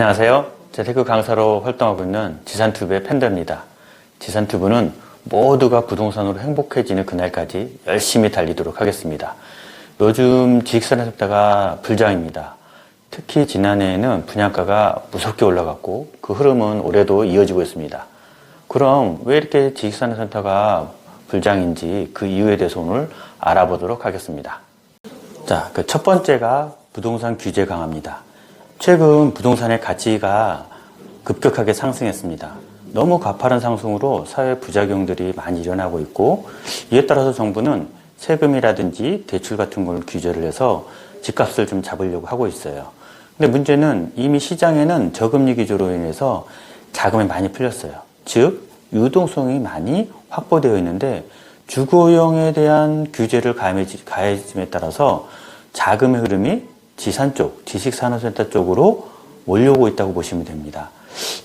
안녕하세요. 재테크 강사로 활동하고 있는 지산튜브의 팬더입니다. 지산튜브는 모두가 부동산으로 행복해지는 그날까지 열심히 달리도록 하겠습니다. 요즘 지식산업세타가 불장입니다. 특히 지난해에는 분양가가 무섭게 올라갔고 그 흐름은 올해도 이어지고 있습니다. 그럼 왜 이렇게 지식산업센터가 불장인지 그 이유에 대해서 오늘 알아보도록 하겠습니다. 자, 그 첫 번째가 부동산 규제 강화입니다. 최근 부동산의 가치가 급격하게 상승했습니다. 너무 가파른 상승으로 사회 부작용들이 많이 일어나고 있고 이에 따라서 정부는 세금이라든지 대출 같은 걸 규제를 해서 집값을 좀 잡으려고 하고 있어요. 근데 문제는 이미 시장에는 저금리 기조로 인해서 자금이 많이 풀렸어요. 즉 유동성이 많이 확보되어 있는데 주거용에 대한 규제를 가해짐에 따라서 자금의 흐름이 지산 쪽, 지식산업센터 쪽으로 몰려오고 있다고 보시면 됩니다.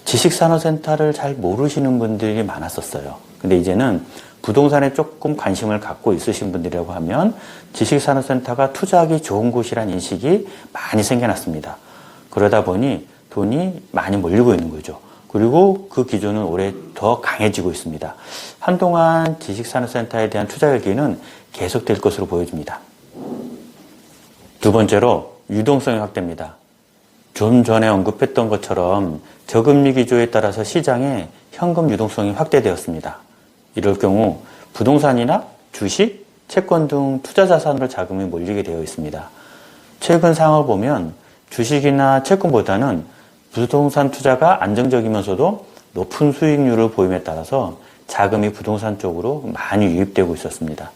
지식산업센터를 잘 모르시는 분들이 많았었어요. 근데 이제는 부동산에 조금 관심을 갖고 있으신 분들이라고 하면 지식산업센터가 투자하기 좋은 곳이라는 인식이 많이 생겨났습니다. 그러다 보니 돈이 많이 몰리고 있는 거죠. 그리고 그 기조는 올해 더 강해지고 있습니다. 한동안 지식산업센터에 대한 투자 열기는 계속될 것으로 보여집니다. 두 번째로 유동성의 확대입니다. 좀 전에 언급했던 것처럼 저금리 기조에 따라서 시장에 현금 유동성이 확대되었습니다. 이럴 경우 부동산이나 주식, 채권 등 투자 자산으로 자금이 몰리게 되어 있습니다. 최근 상황을 보면 주식이나 채권보다는 부동산 투자가 안정적이면서도 높은 수익률을 보임에 따라서 자금이 부동산 쪽으로 많이 유입되고 있었습니다.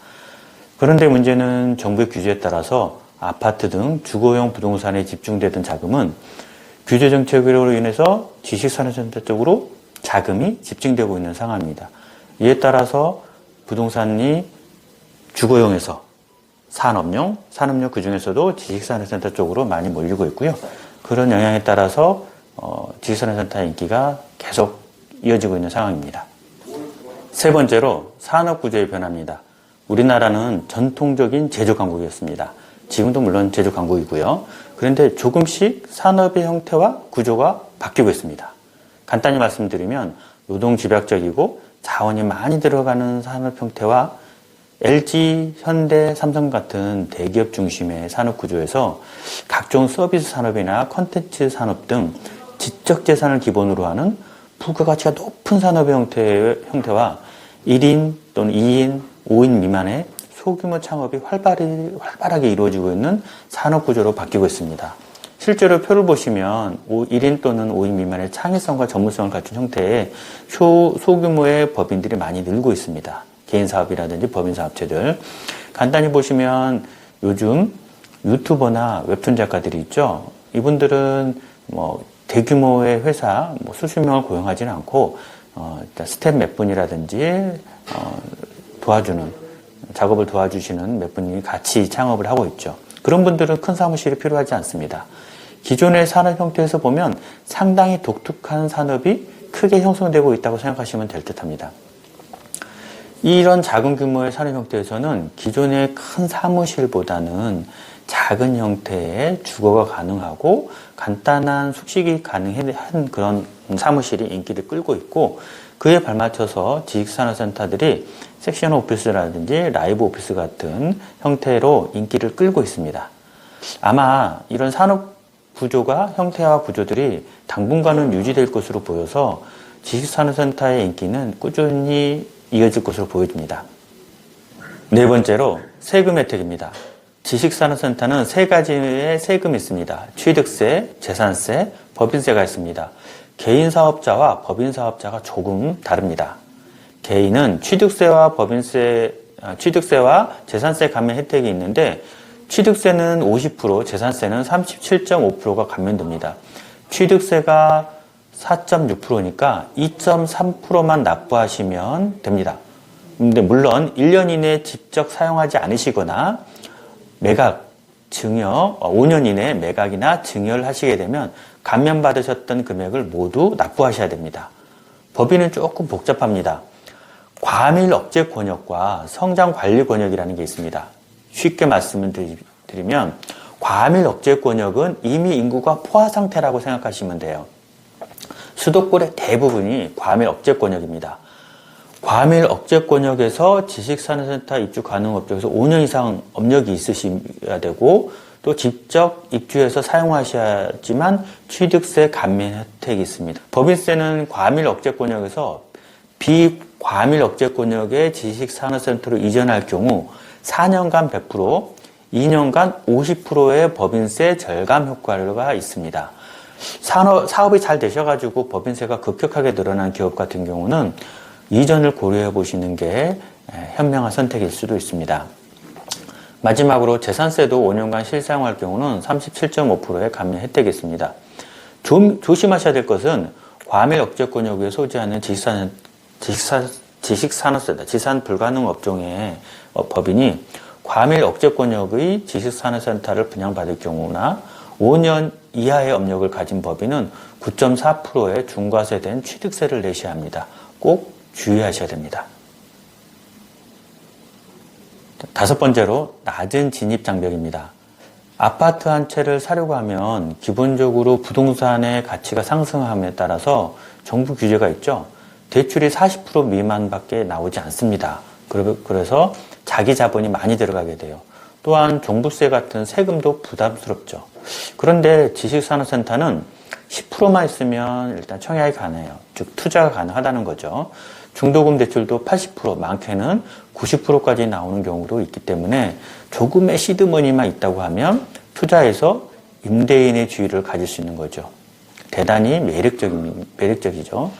그런데 문제는 정부의 규제에 따라서 아파트 등 주거용 부동산에 집중되던 자금은 규제 정책으로 인해서 지식산업센터 쪽으로 자금이 집중되고 있는 상황입니다. 이에 따라서 부동산이 주거용에서 산업용 그 중에서도 지식산업센터 쪽으로 많이 몰리고 있고요. 그런 영향에 따라서 지식산업센터의 인기가 계속 이어지고 있는 상황입니다. 세 번째로 산업구조의 변화입니다. 우리나라는 전통적인 제조 강국이었습니다. 지금도 물론 제조 강국이고요. 그런데 조금씩 산업의 형태와 구조가 바뀌고 있습니다. 간단히 말씀드리면 노동 집약적이고 자원이 많이 들어가는 산업 형태와 LG, 현대, 삼성 같은 대기업 중심의 산업 구조에서 각종 서비스 산업이나 콘텐츠 산업 등 지적 재산을 기본으로 하는 부가가치가 높은 산업의 형태와 1인 또는 2인, 5인 미만의 소규모 창업이 활발하게 이루어지고 있는 산업 구조로 바뀌고 있습니다. 실제로 표를 보시면 1인 또는 5인 미만의 창의성과 전문성을 갖춘 형태의 소규모의 법인들이 많이 늘고 있습니다. 개인 사업이라든지 법인 사업체들. 간단히 보시면 요즘 유튜버나 웹툰 작가들이 있죠. 이분들은 대규모의 회사 수십 명을 고용하지는 않고 일단 스텝 몇 분이라든지 작업을 도와주시는 몇 분이 같이 창업을 하고 있죠. 그런 분들은 큰 사무실이 필요하지 않습니다. 기존의 산업 형태에서 보면 상당히 독특한 산업이 크게 형성되고 있다고 생각하시면 될 듯합니다. 이런 작은 규모의 산업 형태에서는 기존의 큰 사무실보다는 작은 형태의 주거가 가능하고 간단한 숙식이 가능한 그런 사무실이 인기를 끌고 있고 그에 발맞춰서 지식산업센터들이 섹션 오피스라든지 라이브 오피스 같은 형태로 인기를 끌고 있습니다. 아마 이런 산업 구조가 형태와 구조들이 당분간은 유지될 것으로 보여서 지식산업센터의 인기는 꾸준히 이어질 것으로 보여집니다. 네 번째로 세금 혜택입니다. 지식산업센터는 세 가지의 세금이 있습니다. 취득세, 재산세, 법인세가 있습니다. 개인 사업자와 법인 사업자가 조금 다릅니다. 개인은 취득세와 재산세 감면 혜택이 있는데 취득세는 50%, 재산세는 37.5%가 감면됩니다. 취득세가 4.6%니까 2.3%만 납부하시면 됩니다. 근데 물론 1년 이내에 직접 사용하지 않으시거나 매각, 증여, 5년 이내에 매각이나 증여를 하시게 되면 감면받으셨던 금액을 모두 납부하셔야 됩니다. 법인은 조금 복잡합니다. 과밀 억제 권역과 성장 관리 권역이라는 게 있습니다. 쉽게 말씀을 드리면 과밀 억제 권역은 이미 인구가 포화 상태라고 생각하시면 돼요. 수도권의 대부분이 과밀 억제 권역입니다. 과밀 억제 권역에서 지식산업센터 입주 가능 업종에서 5년 이상 업력이 있으셔야 되고, 또 직접 입주해서 사용하셔야지만 취득세 감면 혜택이 있습니다. 법인세는 과밀 억제 권역에서 비과밀 억제 권역의 지식산업센터로 이전할 경우 4년간 100%, 2년간 50%의 법인세 절감 효과가 있습니다. 사업이 잘 되셔가지고 법인세가 급격하게 늘어난 기업 같은 경우는 이전을 고려해 보시는 게 현명한 선택일 수도 있습니다. 마지막으로 재산세도 5년간 실사용할 경우는 37.5%의 감면 혜택이 있습니다. 조심하셔야 될 것은 과밀 억제권역에 소지하는 지식산업센터, 지산 불가능 업종의 법인이 과밀 억제권역의 지식산업센터를 분양받을 경우나 5년 이하의 업력을 가진 법인은 9.4%의 중과세된 취득세를 내셔야 합니다. 꼭 주의하셔야 됩니다. 다섯 번째로 낮은 진입장벽입니다. 아파트 한 채를 사려고 하면 기본적으로 부동산의 가치가 상승함에 따라서 정부 규제가 있죠. 대출이 40% 미만밖에 나오지 않습니다. 그래서 자기 자본이 많이 들어가게 돼요. 또한 종부세 같은 세금도 부담스럽죠. 그런데 지식산업센터는 10%만 있으면 일단 청약이 가능해요. 즉 투자가 가능하다는 거죠. 중도금 대출도 80%, 많게는 90%까지 나오는 경우도 있기 때문에 조금의 시드머니만 있다고 하면 투자해서 임대인의 지위를 가질 수 있는 거죠. 대단히 매력적이죠.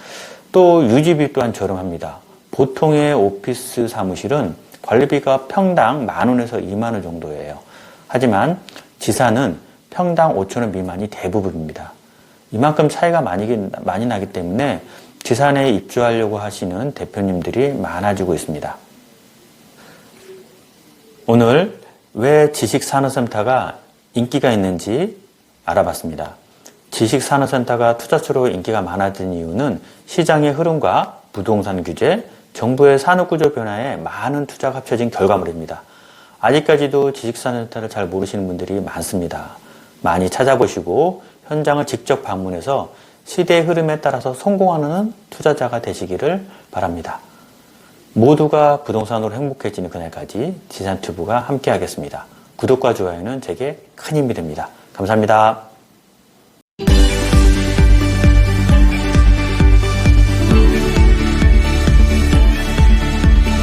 또 유지비 또한 저렴합니다. 보통의 오피스 사무실은 관리비가 평당 10,000원에서 20,000원 정도예요. 하지만 지산은 평당 5,000원 미만이 대부분입니다. 이만큼 차이가 많이 나기 때문에 지산에 입주하려고 하시는 대표님들이 많아지고 있습니다. 오늘 왜 지식산업센터가 인기가 있는지 알아봤습니다. 지식산업센터가 투자처로 인기가 많아진 이유는 시장의 흐름과 부동산 규제, 정부의 산업구조 변화에 많은 투자가 합쳐진 결과물입니다. 아직까지도 지식산업센터를 잘 모르시는 분들이 많습니다. 많이 찾아보시고 현장을 직접 방문해서 시대의 흐름에 따라서 성공하는 투자자가 되시기를 바랍니다. 모두가 부동산으로 행복해지는 그날까지 지산튜브가 함께 하겠습니다. 구독과 좋아요는 제게 큰 힘이 됩니다. 감사합니다.